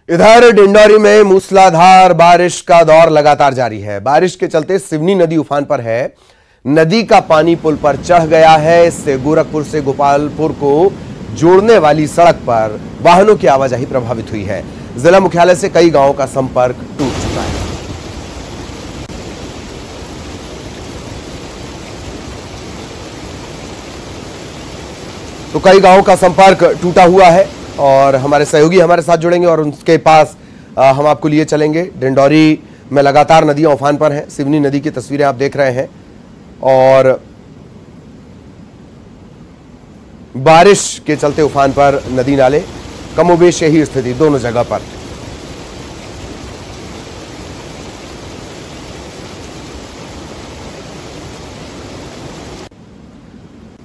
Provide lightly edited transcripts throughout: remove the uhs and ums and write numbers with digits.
इधर डिंडौरी में मूसलाधार बारिश का दौर लगातार जारी है। बारिश के चलते सिवनी नदी उफान पर है। नदी का पानी पुल पर चढ़ गया है। इससे गोरखपुर से गोपालपुर को जोड़ने वाली सड़क पर वाहनों की आवाजाही प्रभावित हुई है। जिला मुख्यालय से कई गांवों का संपर्क टूट चुका है। तो कई गांवों का संपर्क टूटा हुआ है और हमारे सहयोगी हमारे साथ जुड़ेंगे और उनके पास हम आपको लिए चलेंगे। डिंडौरी में लगातार नदियां उफान पर हैं। सिवनी नदी की तस्वीरें आप देख रहे हैं और बारिश के चलते उफान पर नदी नाले, कमोबेश यही स्थिति दोनों जगह पर।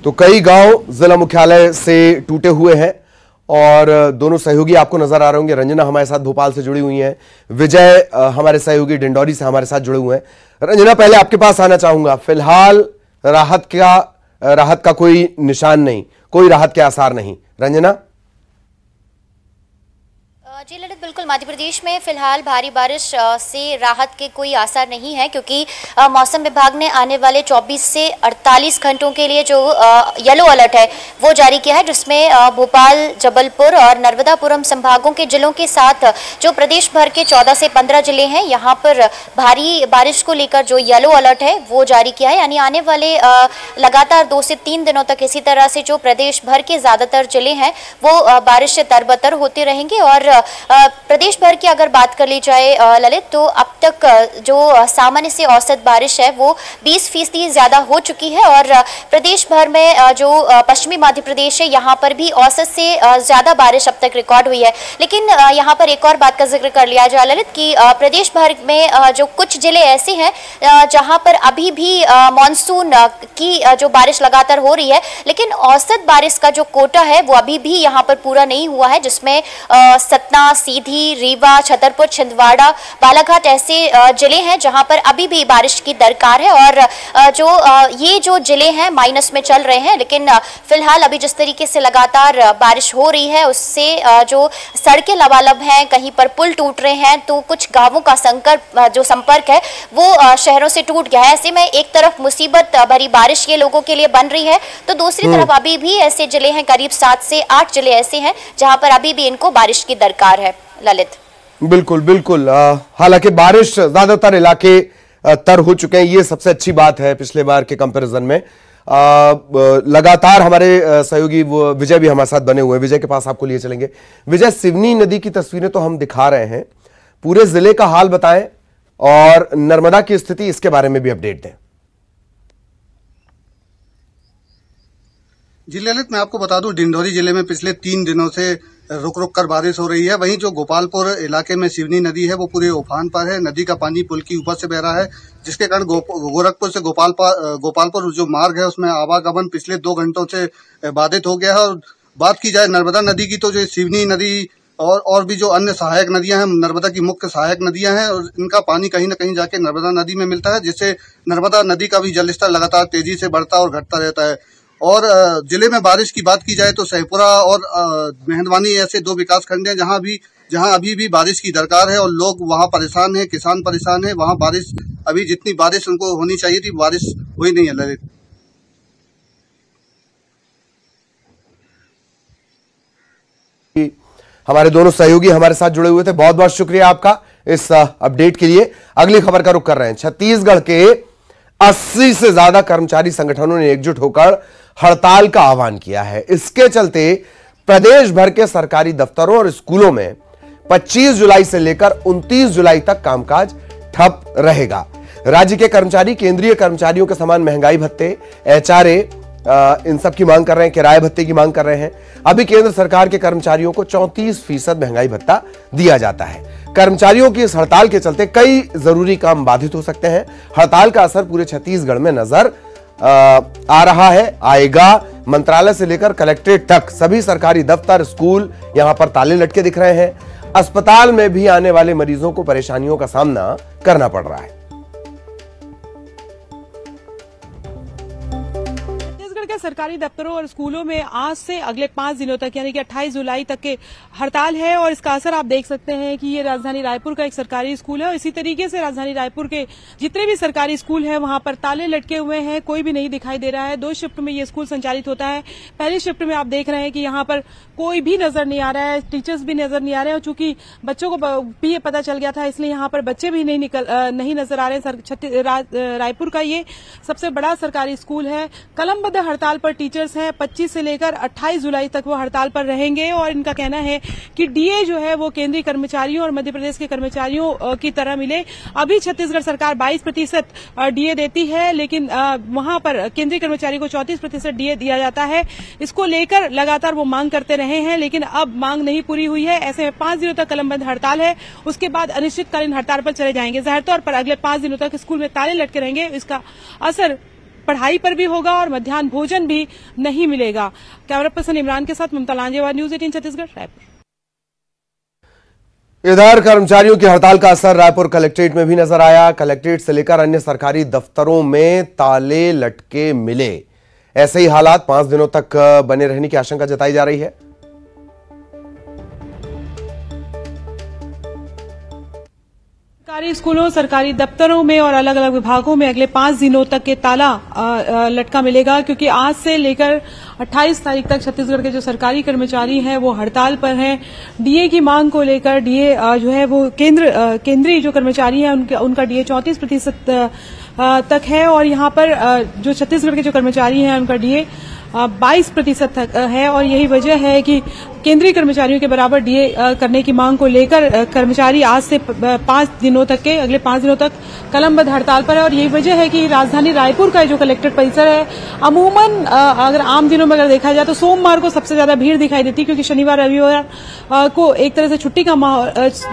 तो कई गांव जिला मुख्यालय से टूटे हुए हैं और दोनों सहयोगी आपको नजर आ रहे होंगे। रंजना हमारे साथ भोपाल से जुड़ी हुई हैं, विजय हमारे सहयोगी डिंडौरी से हमारे साथ जुड़े हुए हैं। रंजना, पहले आपके पास आना चाहूंगा। फिलहाल राहत का कोई निशान नहीं, कोई राहत के आसार नहीं। रंजना। जी ललित, बिल्कुल मध्य प्रदेश में फिलहाल भारी बारिश से राहत के कोई आसार नहीं है, क्योंकि मौसम विभाग ने आने वाले 24 से 48 घंटों के लिए जो येलो अलर्ट है वो जारी किया है, जिसमें भोपाल, जबलपुर और नर्मदापुरम संभागों के जिलों के साथ जो प्रदेश भर के 14 से 15 जिले हैं, यहाँ पर भारी बारिश को लेकर जो येलो अलर्ट है वो जारी किया है। यानी आने वाले लगातार 2 से 3 दिनों तक इसी तरह से जो प्रदेश भर के ज्यादातर जिले हैं वो बारिश से तरबतर होते रहेंगे। और प्रदेश भर की अगर बात कर ली जाए ललित, तो अब तक जो सामान्य से औसत बारिश है वो 20% ज्यादा हो चुकी है और प्रदेश भर में जो पश्चिमी मध्य प्रदेश है यहाँ पर भी औसत से ज्यादा बारिश अब तक रिकॉर्ड हुई है। लेकिन यहाँ पर एक और बात का जिक्र कर लिया जाए ललित कि प्रदेश भर में जो कुछ जिले ऐसे हैं जहाँ पर अभी भी मानसून की जो बारिश लगातार हो रही है, लेकिन औसत बारिश का जो कोटा है वो अभी भी यहाँ पर पूरा नहीं हुआ है, जिसमें सतना, सीधी, रीवा, छतरपुर, छिंदवाड़ा, बालाघाट ऐसे जिले हैं जहां पर अभी भी बारिश की दरकार है। और जो ये जो जिले हैं माइनस में चल रहे हैं, लेकिन फिलहाल अभी जिस तरीके से लगातार बारिश हो रही है उससे जो सड़कें लबालब हैं, कहीं पर पुल टूट रहे हैं, तो कुछ गांवों का जो संपर्क है वो शहरों से टूट गया है। ऐसे में एक तरफ मुसीबत भरी बारिश ये लोगों के लिए बन रही है, तो दूसरी तरफ अभी भी ऐसे जिले हैं, करीब 7 से 8 जिले ऐसे हैं जहां पर अभी भी इनको बारिश की दरकार है। ललित, बिल्कुल बिल्कुल। हालांकि बारिश ज्यादातर इलाके तर हो चुके हैं, ये सबसे अच्छी बात है पिछले बार के कंपैरिजन में। लगातार हमारे सहयोगी विजय भी हमारे साथ बने हुए हैं। विजय के पास आपको लिए चलेंगे। विजय, सिवनी नदी की तस्वीरें तो हम दिखा रहे हैं, पूरे जिले का हाल बताएं और नर्मदा की स्थिति, इसके बारे में भी अपडेट दें। जी ललित, मैं आपको बता दूं, डिंडौरी जिले में पिछले 3 दिनों से रुक रुक कर बारिश हो रही है। वहीं जो गोपालपुर इलाके में सिवनी नदी है वो पूरे उफान पर है। नदी का पानी पुल की ऊपर से बह रहा है, जिसके कारण गोरखपुर से गोपालपुर जो मार्ग है उसमें आवागमन पिछले 2 घंटों से बाधित हो गया है। और बात की जाए नर्मदा नदी की, तो जो सिवनी नदी और भी जो अन्य सहायक नदियां हैं, नर्मदा की मुख्य सहायक नदियां हैं, और इनका पानी कहीं न कहीं जाके नर्मदा नदी में मिलता है, जिससे नर्मदा नदी का भी जलस्तर लगातार तेजी से बढ़ता और घटता रहता है। और जिले में बारिश की बात की जाए तो सहपुरा और मेहंदवानी ऐसे 2 विकास खंड हैं जहां अभी भी बारिश की दरकार है और लोग वहां परेशान हैं, किसान परेशान हैं। वहां बारिश, अभी जितनी बारिश उनको होनी चाहिए थी, बारिश हुई नहीं है ललित। हमारे दोनों सहयोगी हमारे साथ जुड़े हुए थे, बहुत बहुत शुक्रिया आपका इस अपडेट के लिए। अगली खबर का रुख कर रहे हैं। छत्तीसगढ़ के 80 से ज्यादा कर्मचारी संगठनों ने एकजुट होकर हड़ताल का आह्वान किया है। इसके चलते प्रदेश भर के सरकारी दफ्तरों और स्कूलों में 25 जुलाई से लेकर 29 जुलाई तक कामकाज ठप रहेगा। राज्य के कर्मचारी केंद्रीय कर्मचारियों के समान महंगाई भत्ते, एचआरए, इन सब की मांग कर रहे हैं, किराए भत्ते की मांग कर रहे हैं। अभी केंद्र सरकार के कर्मचारियों को 34% महंगाई भत्ता दिया जाता है। कर्मचारियों की इस हड़ताल के चलते कई जरूरी काम बाधित हो सकते हैं। हड़ताल का असर पूरे छत्तीसगढ़ में नजर आ रहा है, आएगा। मंत्रालय से लेकर कलेक्ट्रेट तक सभी सरकारी दफ्तर, स्कूल यहां पर ताले लटके दिख रहे हैं। अस्पताल में भी आने वाले मरीजों को परेशानियों का सामना करना पड़ रहा है। सरकारी दफ्तरों और स्कूलों में आज से अगले 5 दिनों तक यानी कि 28 जुलाई तक के हड़ताल है और इसका असर आप देख सकते हैं कि ये राजधानी रायपुर का एक सरकारी स्कूल है और इसी तरीके से राजधानी रायपुर के जितने भी सरकारी स्कूल हैं वहां पर ताले लटके हुए हैं, कोई भी नहीं दिखाई दे रहा है। 2 शिफ्ट में ये स्कूल संचालित होता है। पहली शिफ्ट में आप देख रहे हैं कि यहाँ पर कोई भी नजर नहीं आ रहा है, टीचर्स भी नजर नहीं आ रहे हैं और चूंकि बच्चों को भी ये पता चल गया था इसलिए यहाँ पर बच्चे भी नहीं नजर आ रहे हैं। रायपुर का ये सबसे बड़ा सरकारी स्कूल है। कलमबद्ध हड़ताल पर टीचर्स हैं। 25 से लेकर 28 जुलाई तक वो हड़ताल पर रहेंगे और इनका कहना है कि डीए जो है वो केंद्रीय कर्मचारियों और मध्य प्रदेश के कर्मचारियों की तरह मिले। अभी छत्तीसगढ़ सरकार 22% डीए देती है लेकिन वहां पर केंद्रीय कर्मचारी को 34% डीए दिया जाता है। इसको लेकर लगातार वो मांग करते रहे हैं लेकिन अब मांग नहीं पूरी हुई है। ऐसे में 5 दिनों तक कलमबंद हड़ताल है, उसके बाद अनिश्चितकालीन हड़ताल पर चले जाएंगे। जाहिर तौर पर अगले 5 दिनों तक स्कूल में ताले लटके रहेंगे। इसका असर पढ़ाई पर भी होगा और मध्याह्न भोजन भी नहीं मिलेगा। कैमरा पर्सन इमरान के साथ ममता लांजेवार, न्यूज 18 छत्तीसगढ़, रायपुर। इधर कर्मचारियों की हड़ताल का असर रायपुर कलेक्ट्रेट में भी नजर आया। कलेक्ट्रेट से लेकर अन्य सरकारी दफ्तरों में ताले लटके मिले। ऐसे ही हालात 5 दिनों तक बने रहने की आशंका जताई जा रही है। सरकारी स्कूलों, सरकारी दफ्तरों में और अलग अलग विभागों में अगले 5 दिनों तक के ताला लटका मिलेगा क्योंकि आज से लेकर 28 तारीख तक छत्तीसगढ़ के जो सरकारी कर्मचारी हैं वो हड़ताल पर हैं। डीए की मांग को लेकर डीए जो है वो केंद्रीय जो कर्मचारी हैं उनका डीए 34% तक है और यहाँ पर जो छत्तीसगढ़ के जो कर्मचारी हैं उनका डीए 22% तक है और यही वजह है कि केंद्रीय कर्मचारियों के बराबर डीए करने की मांग को लेकर कर्मचारी आज से 5 दिनों तक के अगले 5 दिनों तक कलमबद्ध हड़ताल पर है और यही वजह है कि राजधानी रायपुर का जो कलेक्ट्रेट परिसर है अमूमन अगर आम दिनों में अगर देखा जाए तो सोमवार को सबसे ज्यादा भीड़ दिखाई देती है क्योंकि शनिवार रविवार को एक तरह से छुट्टी का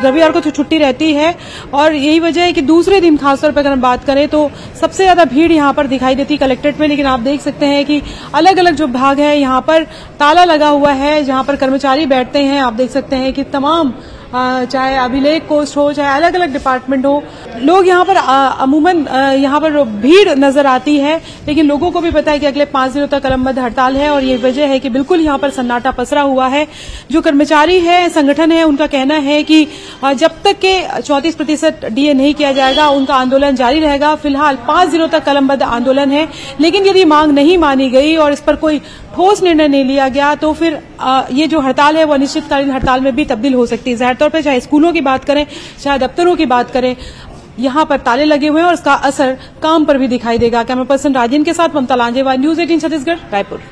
रविवार को तो छुट्टी रहती है और यही वजह है कि दूसरे दिन खासतौर पर अगर हम बात करें तो सबसे ज्यादा भीड़ यहाँ पर दिखाई देती है कलेक्ट्रेट में। लेकिन आप देख सकते हैं कि अलग अलग जो भाग है यहाँ पर ताला लगा हुआ है जहाँ पर कर्मचारी बैठते हैं। आप देख सकते हैं कि तमाम चाहे अभिलेख कोष्ठ हो चाहे अलग अलग डिपार्टमेंट हो, लोग यहाँ पर अमूमन यहाँ पर भीड़ नजर आती है लेकिन लोगों को भी पता है कि अगले 5 दिनों तक कलमबद्ध हड़ताल है और ये वजह है कि बिल्कुल यहाँ पर सन्नाटा पसरा हुआ है। जो कर्मचारी है संगठन है उनका कहना है कि जब तक के 34% डीए नहीं किया जाएगा उनका आंदोलन जारी रहेगा। फिलहाल 5 दिनों तक कलमबद्ध आंदोलन है लेकिन यदि मांग नहीं मानी गई और इस पर कोई ठोस निर्णय नहीं लिया गया तो फिर ये जो हड़ताल है वो अनिश्चितकालीन हड़ताल में भी तब्दील हो सकती है। जाहिर तौर पर चाहे स्कूलों की बात करें चाहे दफ्तरों की बात करें, यहाँ पर ताले लगे हुए हैं और इसका असर काम पर भी दिखाई देगा। कैमरा पर्सन राजेंद्र के साथ ममता लांजेवार, न्यूज 18 छत्तीसगढ़, रायपुर।